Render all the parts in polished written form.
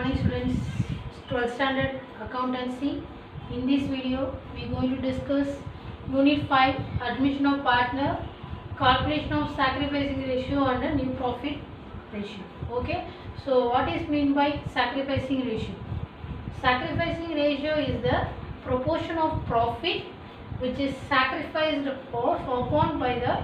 Good morning students, 12th standard accountancy. In this video we are going to discuss unit 5 admission of partner, calculation of sacrificing ratio and new profit ratio. Okay, so what is mean by sacrificing ratio? Sacrificing ratio is the proportion of profit which is sacrificed or upon by the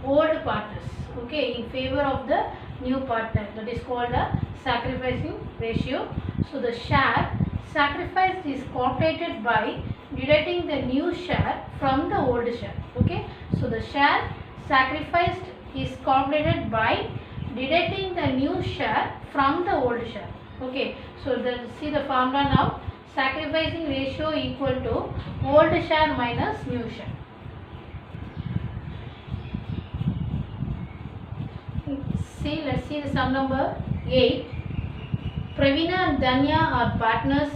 old partners, okay, in favor of the new partner. That is called a sacrificing ratio. So the share sacrificed is calculated by deducting the new share from the old share. Okay, so the share sacrificed is calculated by deducting the new share from the old share. Okay, so see the formula now. Sacrificing ratio equal to old share minus new share. See, let's see the sum number 8. Pravina and Danya are partners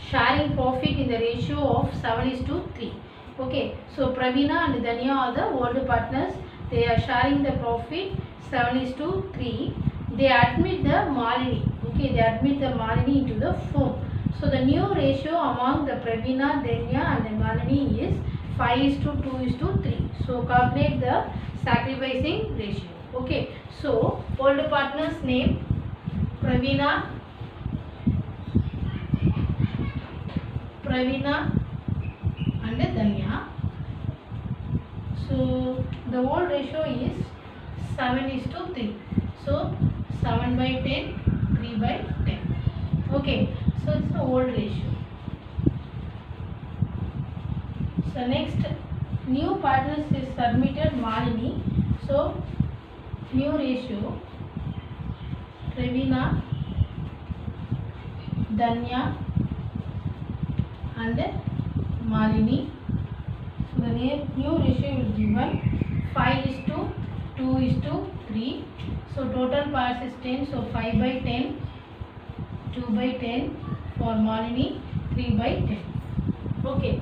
sharing profit in the ratio of 7:3. Okay, so Pravina and Danya are the old partners. They are sharing the profit 7:3. They admit the Malini. Okay, they admit the Malini into the firm. So the new ratio among the Pravina, Danya and the Malini is 5:2:3. So calculate the sacrificing ratio. Okay, so old partners name Pravina and Danya. So the old ratio is 7:3. So 7/10, 3/10. Okay, so it's the old ratio. So next, new partners is submitted Malini. So new ratio Pravina, Danya and Malini. So the new ratio is given 5:2:3. So total parts is 10. So 5/10, 2/10 for Malini, 3/10. Okay.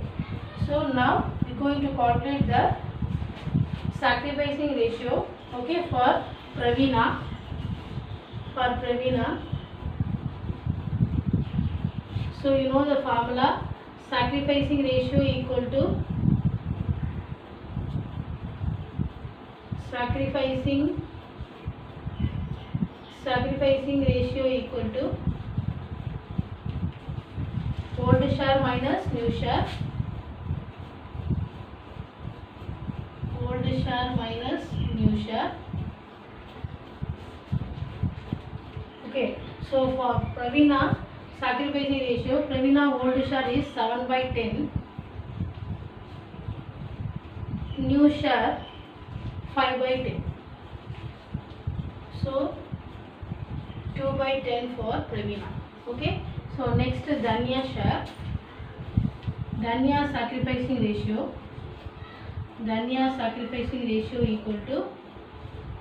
So now we are going to calculate the sacrificing ratio. Okay, for Pravina. So you know the formula. Sacrificing ratio equal to sacrificing ratio equal to old share minus new share. Old share minus new share. Okay, so for Pravina sacrificing ratio, Pravina old share is 7/10, new share 5/10. So 2/10 for Pravina. Okay, so next Danya share. Danya sacrificing ratio. Danya sacrificing ratio equal to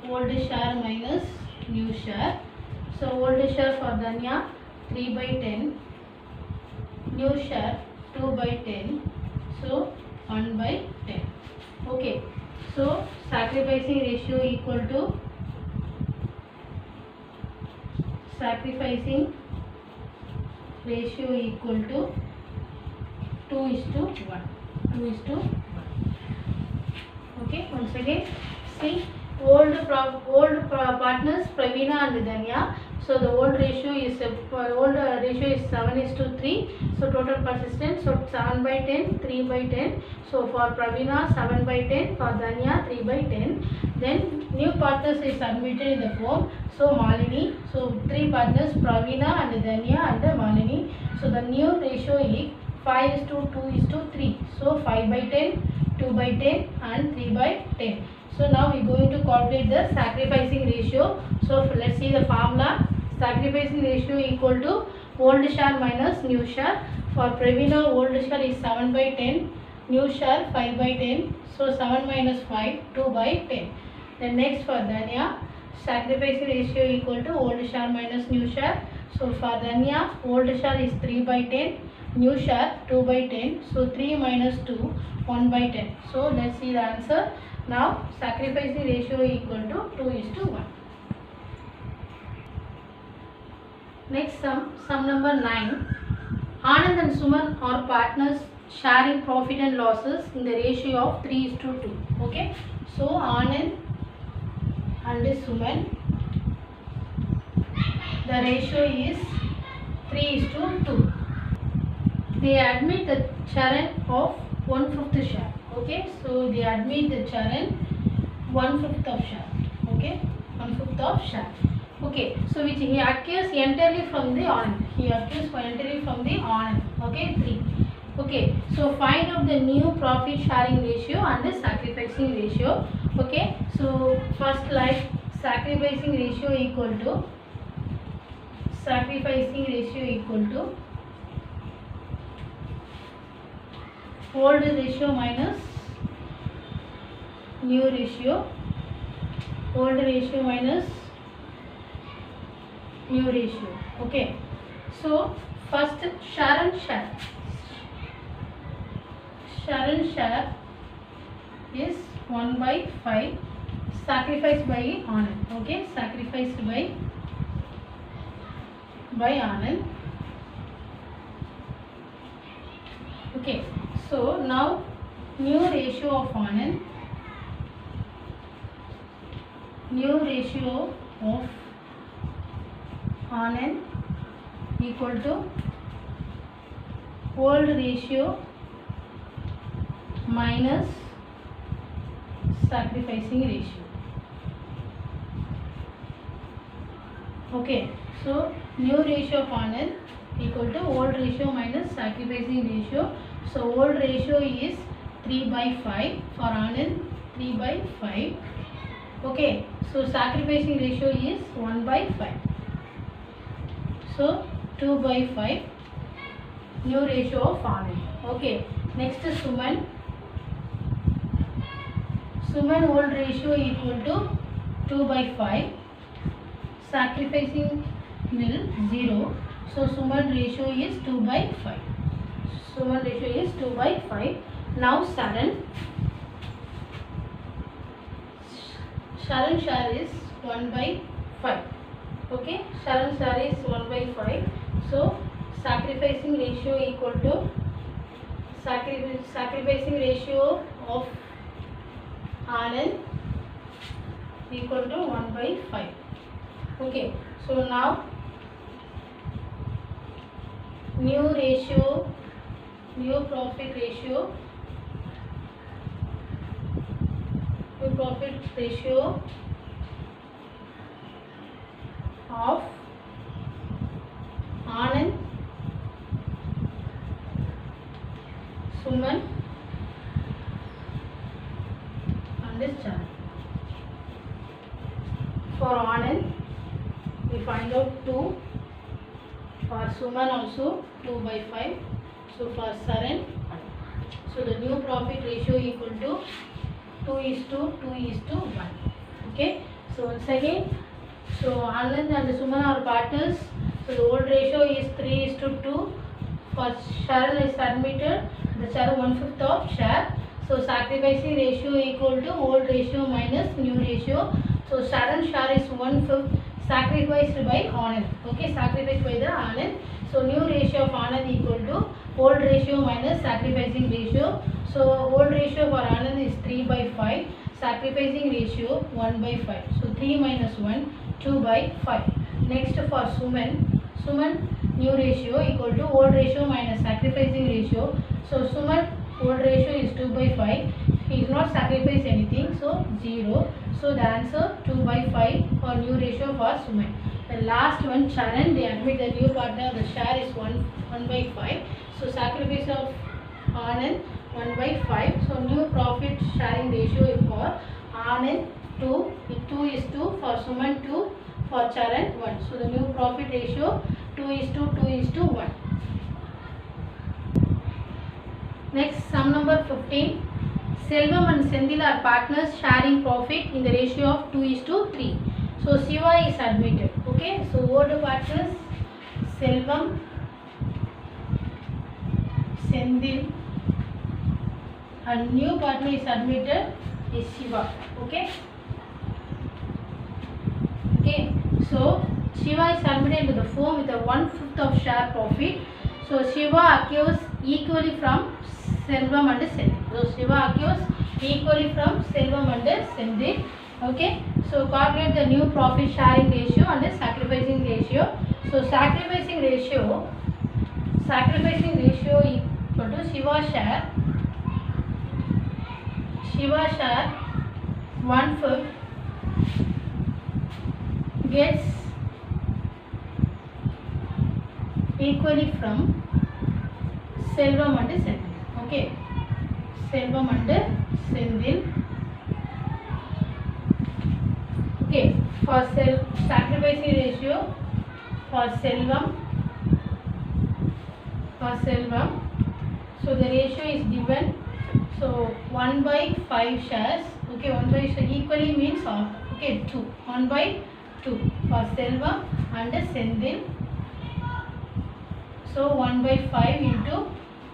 old share minus new share. So old share for Danya 3/10, new share 2/10, so 1/10. Okay, so sacrificing ratio equal to sacrificing ratio equal to 2:1. 2:1. Okay, once again, see old partners Pravina and Danya. So the old ratio is 7:3. So total persistence, so 7/10, 3/10. So for Pravina 7/10, for Danya 3/10. Then new partners is submitted in the form. So Malini. So three partners Pravina and Danya and Malini. So the new ratio is 5:2:3. So 5/10, 2/10 and 3/10. So now we are going to calculate the sacrificing ratio. So let's see the formula. Sacrificing ratio equal to old share minus new share. For Pravina old share is 7/10, new share 5/10. So 7 minus 5, 2/10. Then next for Danya, sacrificing ratio equal to old share minus new share. So for Danya old share is 3/10, new share 2/10. So 3 minus 2, 1/10. So let's see the answer. Now sacrificing ratio equal to 2:1. Next sum number 9. Anand and Suman are partners sharing profit and losses in the ratio of 3:2. Okay, so Anand and Suman, the ratio is 3:2. They admit the Charan of 1/5 share. Okay, so they admit the Charan 1/5 of share. Okay, 1/5 of share. Okay, so which he accused entirely from the Anand. He accused entirely from the Anand. Okay, 3. Okay, so find out the new profit sharing ratio and the sacrificing ratio. Okay, so first like sacrificing ratio equal to old ratio minus new ratio, old ratio minus new ratio. Okay, so first Sharan share is 1/5 sacrificed by Anand. Okay, sacrificed by Anand. Okay, so now new ratio of Anand, equal to old ratio minus sacrificing ratio. Okay, so new ratio of Anand equal to old ratio minus sacrificing ratio. So old ratio is 3/5 for Anand, 3/5. Okay, so sacrificing ratio is 1/5. So 2/5 new ratio of Anand. Okay, next is Suman old ratio equal to 2/5, sacrificing nil 0. So Suman ratio is 2/5. Now Sharan share is 1/5. Okay, Sharan share is 1/5. So sacrificing ratio equal to sacrificing ratio of Anand equal to 1/5. Okay, so now new profit ratio of Anand, Suman and this Charan. For Anand we find out 2, for Suman also 2/5. So for Charan, so the new profit ratio equal to 2:1. Okay, so once again, so Anand and Suman are partners. So the old ratio is 3:2. For Sharan is admitted the Charan 1/5 of share. So sacrificing ratio equal to old ratio minus new ratio. So Sharan share is 1/5 sacrificed by Anand. Okay, sacrificed by the Anand. So new ratio of Anand equal to old ratio minus sacrificing ratio. So old ratio for Anand is 3/5, sacrificing ratio 1/5. So 3 minus 1, 2/5. Next for Suman new ratio equal to old ratio minus sacrificing ratio. So Suman old ratio is 2/5. He is not sacrificed anything, so 0. So the answer 2/5 for new ratio for Suman. The last one Charan, they admit the new partner, the share is 1/5. So sacrifice of Anand 1/5. So new profit sharing ratio for Anand 2:2, for Suman 2, for Charan 1. So the new profit ratio 2:1. Next sum number 15. Selvam and Senthil are partners sharing profit in the ratio of 2:3. So Shiva is admitted. Okay, so old partners Selvam, Senthil, and new partner is admitted is Shiva. Okay, so Shiva is admitted into the firm with a 1/5 of share profit. So Shiva acquires equally from Selvam and Senthil. So Shiva acquires equally from Selvam and Senthil. Okay. So calculate the new profit sharing ratio and the sacrificing ratio. So sacrificing ratio equal to Shiva share 1/5 gets equally from Selvam and Senthil. Okay, Selvam and Senthil. Okay, for sacrificing ratio for Selvam. So the ratio is given. So 1/5 shares. Okay, 1/5 equally means half. Okay, 2. 1/2 for Selvam and Senthil. So 1/5 into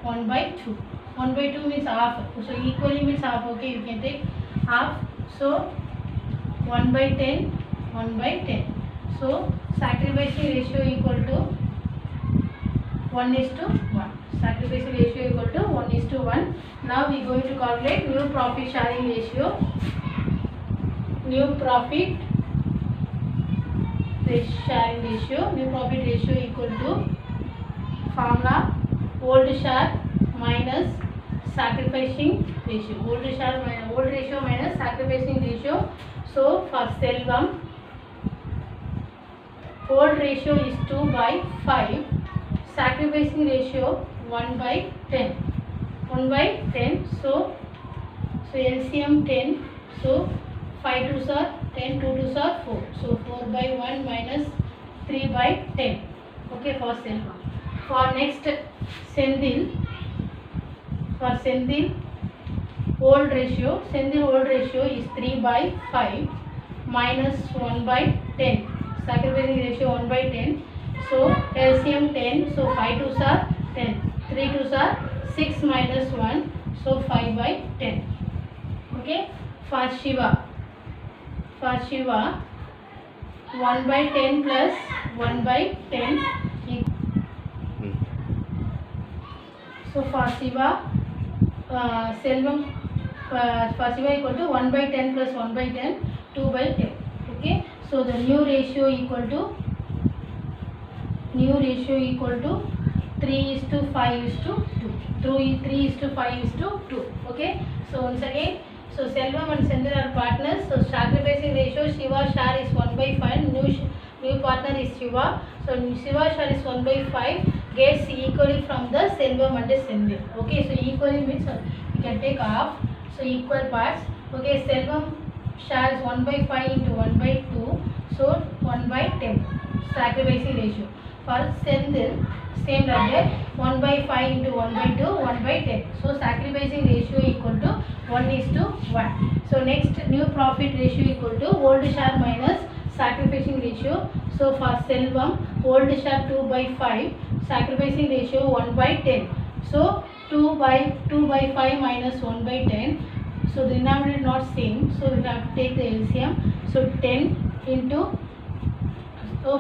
1/2. 1/2 means half. So equally means half. Okay, you can take half. So 1/10. So sacrificing ratio equal to 1:1. Sacrificing ratio equal to 1:1. Now we are going to calculate new profit sharing ratio. New profit ratio equal to formula old share minus sacrificing ratio. Old ratio minus sacrificing ratio. So for Selvam, old ratio is 2/5. Sacrificing ratio 1/10. 1/10. So LCM 10. So 5 2s are 10, 2 2s are 4. So 4/1 minus 3/10. Okay, for Selvam. For next Senthil, old ratio is 3/5 minus 1/10. Sacrificing ratio 1/10. So LCM 10. So 5 2s are 10, 3 2s are 6 minus 1. So 5/10. Okay. For Shiva 1/10 plus 1/10. So for Shiva, Selvam, for Shiva equal to 1/10 plus 1/10, 2/10. Okay. So the new ratio equal to 3:5:2. 3:5:2. Okay. So once again, so Selvam and Senthil are partners. So sacrificing ratio, Shiva share is 1/5. New partner is Shiva. So Shiva share is 1/5 gets equally from the Selvam and Senthil. Okay. So equally means you can take half. So equal parts. Okay. Selvam share is 1/5 into 1/2. So 1/10. Sacrificing ratio. For Senthil, same like that, 1/5 into 1/2, 1/10. So sacrificing ratio equal to 1:1. So next new profit ratio equal to old share minus sacrificing ratio. So for Selvam, old share 2/5, sacrificing ratio 1/10. So 2/5 minus 1/10. So the denominator not same. So we have to take the LCM. So 10 into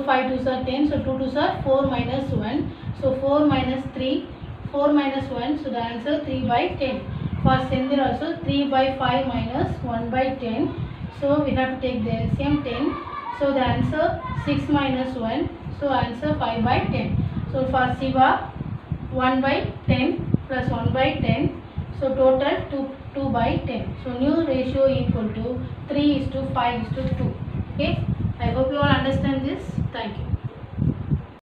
5 2s are 10. So 2 2s are 4 minus 1. So 4 minus 3, 4 minus 1. So the answer 3/10. For Senthil also 3/5 minus 1/10. So we have to take the LCM 10. So the answer 6 minus 1. So answer 5/10. So for Shiva 1/10 plus 1/10. So total 2/10. So new ratio equal to 3:5:2. Okay. I hope you all understand this. Thank you.